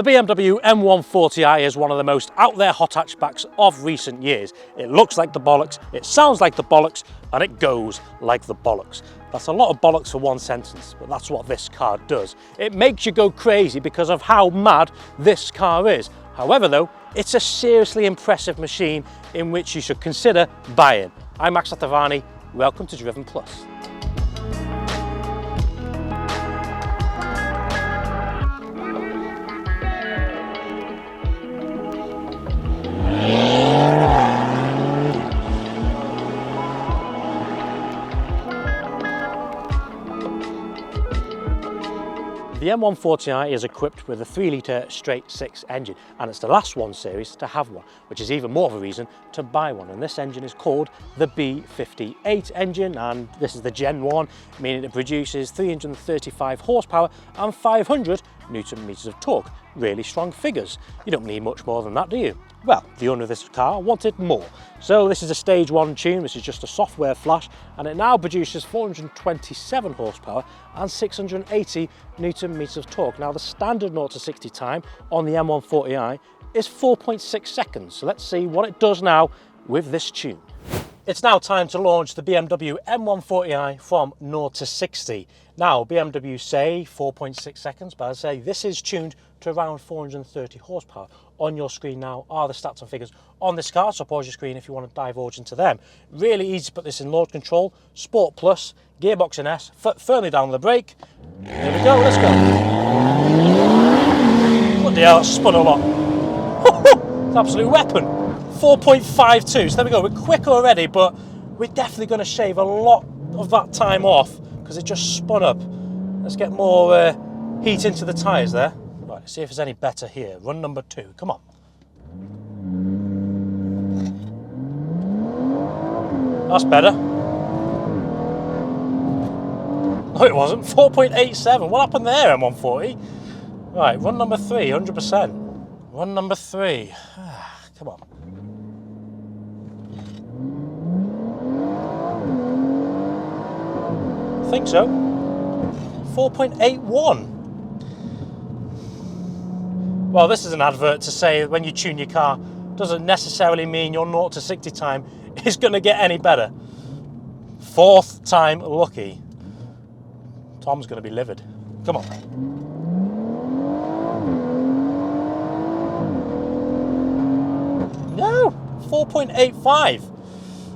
The BMW M140i is one of the most out there hot hatchbacks of recent years. It looks like the bollocks, it sounds like the bollocks, and it goes like the bollocks. That's a lot of bollocks for one sentence, but that's what this car does. It makes you go crazy because of how mad this car is. However though, it's a seriously impressive machine in which you should consider buying. I'm Max Latavani, welcome to Driven Plus. The M140i is equipped with a 3-litre straight-six engine, and it's the last one series to have one, which is even more of a reason to buy one. And this engine is called the B58 engine, and this is the Gen 1, meaning it produces 335 horsepower and 500 Newton meters of torque. Really strong figures. You don't need much more than that, do you? Well, the owner of this car wanted more. So this is a stage 1 tune, which is just a software flash, and it now produces 427 horsepower and 680 Newton meters of torque. Now the standard 0 to 60 time on the M140i is 4.6 seconds. So let's see what it does now with this tune. It's now time to launch the BMW M140i from 0 to 60. Now, BMW say 4.6 seconds, but I say this is tuned to around 430 horsepower. On your screen now are the stats and figures on this car, so pause your screen if you want to divulge into them. Really easy to put this in Launch Control, Sport Plus, gearbox in S, firmly down on the brake. Here we go, let's go. Bloody hell, that spun a lot. It's an absolute weapon. 4.52, so there we go, we're quick already, but we're definitely going to shave a lot of that time off because it just spun up. Let's get more heat into the tyres there. Right, see if it's any better here. Run number 2, come on. That's better. No, it wasn't. 4.87. What happened there, M140? Right, run number 3, 100%. Run number 3. Come on. I think so. 4.81. Well, this is an advert to say when you tune your car doesn't necessarily mean your 0 to 60 time is going to get any better. 4th time lucky. Tom's going to be livid. Come on. No, 4.85.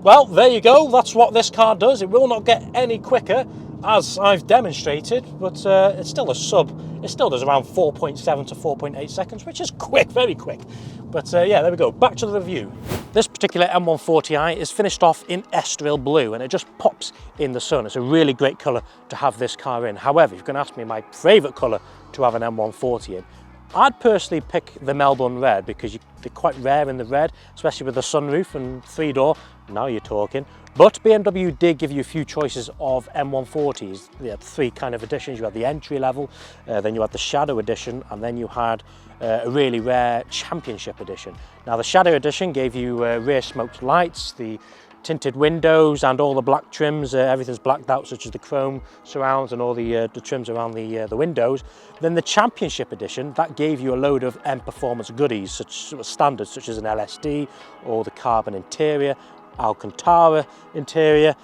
Well, there you go. That's what this car does. It will not get any quicker, as I've demonstrated, but it's still a sub. It still does around 4.7 to 4.8 seconds, which is quick, very quick. But yeah, there we go. Back to the review. This particular M140i is finished off in Estoril blue, and it just pops in the sun. It's a really great colour to have this car in. However, if you're going to ask me my favourite colour to have an M140 in, I'd personally pick the Melbourne red because they're quite rare in the red, especially with the sunroof and 3-door. Now you're talking. But BMW did give you a few choices of M140s. They had 3 kind of editions. You had the entry level, then you had the Shadow edition, and then you had a really rare Championship edition. Now the Shadow edition gave you rear smoked lights, the tinted windows and all the black trims. Everything's blacked out, such as the chrome surrounds and all the trims around the windows. Then the Championship edition, that gave you a load of M Performance goodies, such standards such as an LSD or the carbon interior, Alcantara interior.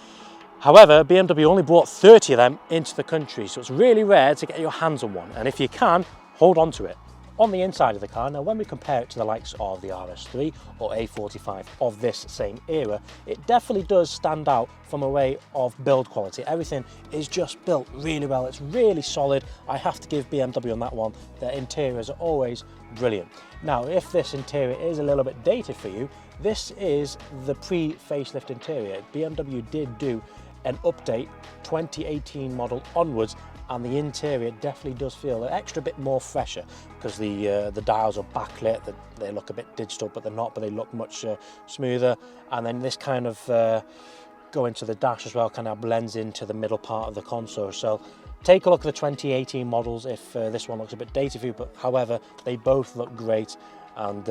However, BMW only brought 30 of them into the country, so it's really rare to get your hands on one, and if you can, hold on to it. On the inside of the car, now when we compare it to the likes of the RS3 or A45 of this same era, it definitely does stand out from a way of build quality. Everything is just built really well. It's really solid. I have to give BMW on that one. Their interiors are always brilliant. Now, if this interior is a little bit dated for you, this is the pre-facelift interior. BMW did do an update 2018 model onwards, and the interior definitely does feel an extra bit more fresher because the dials are backlit. They look a bit digital, but they're not, but they look much smoother. And then this kind of going to the dash as well kind of blends into the middle part of the console. So take a look at the 2018 models if this one looks a bit dated for you, but however, they both look great. And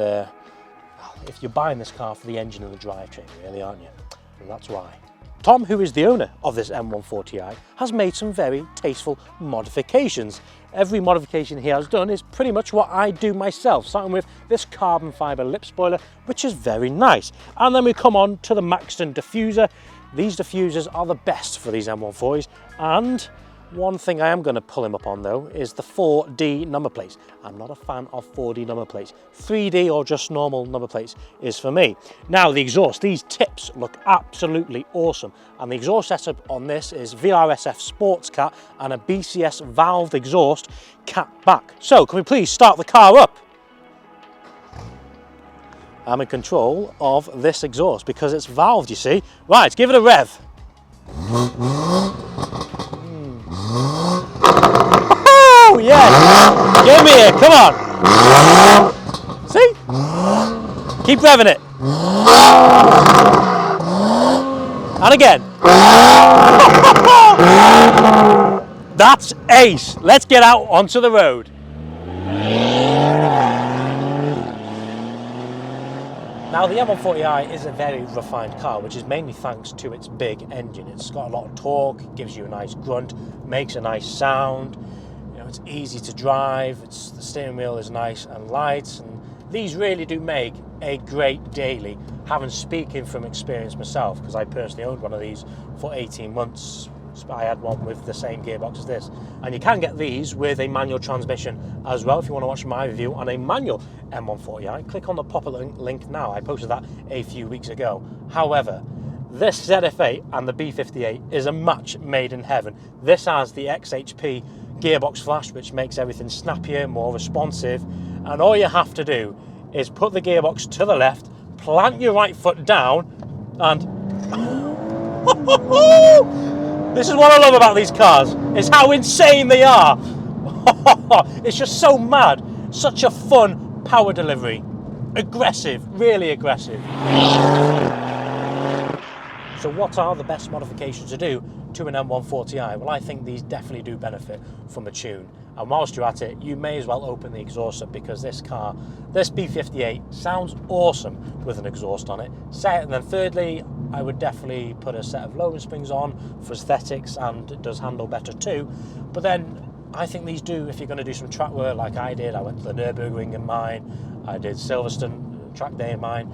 if you're buying this car for the engine and the drivetrain, really, aren't you? And that's why Tom, who is the owner of this M140i, has made some very tasteful modifications. Every modification he has done is pretty much what I do myself, starting with this carbon fibre lip spoiler, which is very nice. And then we come on to the Maxton diffuser. These diffusers are the best for these M140s, and one thing I am going to pull him up on though is the 4D number plates. I'm not a fan of 4D number plates. 3D or just normal number plates is for me. Now the exhaust, these tips look absolutely awesome, and the exhaust setup on this is VRSF Sports Cat and a BCS valved exhaust cat back. So can we please start the car up? I'm in control of this exhaust because it's valved, you see. Right, give it a rev. Oh yeah! Give me it, come on! See? Keep revving it. And again. That's ace. Let's get out onto the road. Now the M140i is a very refined car, which is mainly thanks to its big engine. It's got a lot of torque, gives you a nice grunt, makes a nice sound. You know, it's easy to drive. The steering wheel is nice and light, and these really do make a great daily. Having speaking from experience myself, because I personally owned one of these for 18 months. I had one with the same gearbox as this, and you can get these with a manual transmission as well. If you want to watch my review on a manual M140i, click on the pop-up link now. I posted that a few weeks ago. However, this ZF8 and the B58 is a match made in heaven. This has the XHP gearbox flash, which makes everything snappier, more responsive, and all you have to do is put the gearbox to the left, plant your right foot down, and this is what I love about these cars, is how insane they are. It's just so mad. Such a fun power delivery. Aggressive, really aggressive. So what are the best modifications to do to an M140i? Well, I think these definitely do benefit from a tune. And whilst you're at it, you may as well open the exhaust up, because this car, this B58, sounds awesome with an exhaust on it. And then thirdly, I would definitely put a set of Logan springs on for aesthetics, and it does handle better too. But then I think these do, if you're going to do some track work like I did. I went to the Nürburgring in mine, I did Silverstone track day in mine.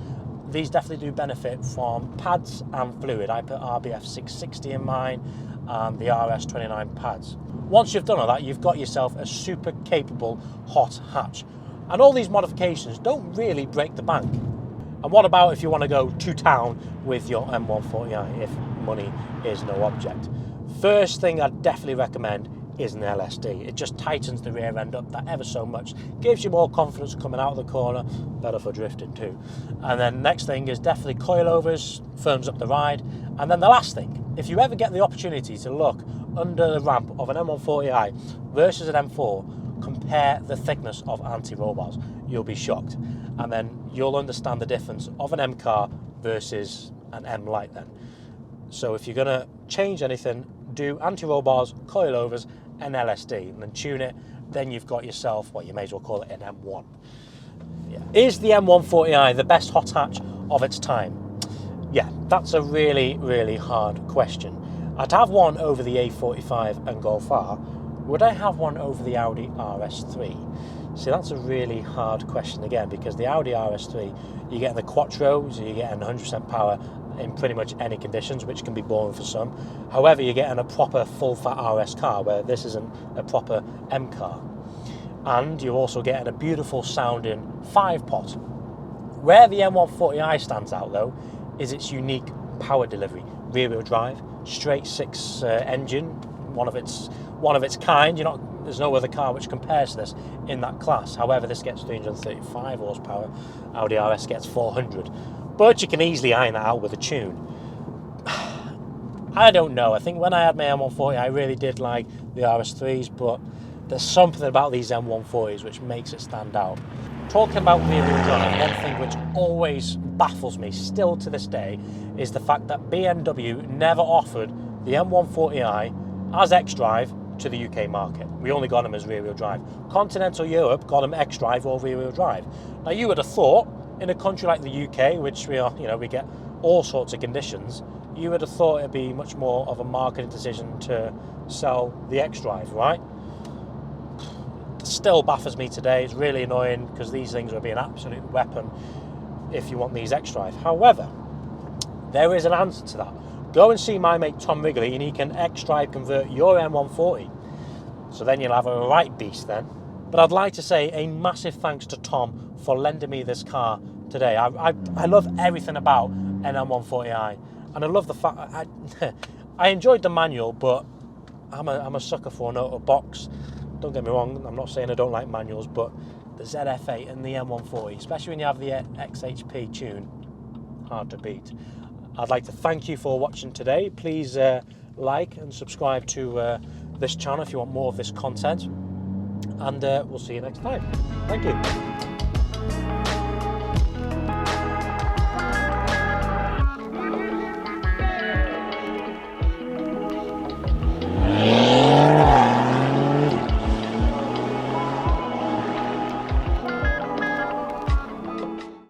These definitely do benefit from pads and fluid. I put RBF 660 in mine and the RS29 pads. Once you've done all that, you've got yourself a super capable hot hatch. And all these modifications don't really break the bank. And what about if you want to go to town with your M140i, if money is no object? First thing I'd definitely recommend is an LSD. It just tightens the rear end up that ever so much, gives you more confidence coming out of the corner, better for drifting too. And then next thing is definitely coilovers, firms up the ride. And then the last thing, if you ever get the opportunity to look under the ramp of an M140i versus an M4, compare the thickness of anti-roll bars. You'll be shocked. And then you'll understand the difference of an M car versus an M Light then. So if you're going to change anything, do anti-roll bars, coilovers, and LSD, and then tune it. Then you've got yourself, well, you may as well call it an M1. Yeah. Is the M140i the best hot hatch of its time? Yeah, that's a really, really hard question. I'd have one over the A45 and Golf R. Would I have one over the Audi RS3? See, that's a really hard question again, because the Audi RS3, you're getting the Quattro, so you're getting 100% power in pretty much any conditions, which can be boring for some. However, you're getting a proper full-fat RS car, where this isn't a proper M car. And you're also getting a beautiful sounding 5-pot. Where the M140i stands out, though, is its unique power delivery. Rear-wheel drive, straight 6 engine, one of its kind. There's no other car which compares to this in that class. However, this gets 335 horsepower, Audi RS gets 400. But you can easily iron that out with a tune. I don't know. I think when I had my M140, I really did like the RS3s, but there's something about these M140s which makes it stand out. Talking about rear-wheel drive, one thing which always baffles me, still to this day, is the fact that BMW never offered the M140i as X-Drive to the UK market. We only got them as rear-wheel drive. Continental Europe got them X-Drive or rear-wheel drive. Now, you would have thought, in a country like the UK, which we are, we get all sorts of conditions, you would have thought it'd be much more of a marketing decision to sell the X-Drive, right? Still baffles me today. It's really annoying because these things would be an absolute weapon if you want these X-Drive. However, there is an answer to that. Go and see my mate Tom Wrigley and he can X-Drive convert your M140. So then you'll have a right beast then. But I'd like to say a massive thanks to Tom for lending me this car today. I love everything about an M140i. And I love the fact, I enjoyed the manual, but I'm a sucker for an auto box. Don't get me wrong, I'm not saying I don't like manuals, but the ZF8 and the M140, especially when you have the XHP tune, hard to beat. I'd like to thank you for watching today. Please like and subscribe to this channel if you want more of this content. And we'll see you next time. Thank you.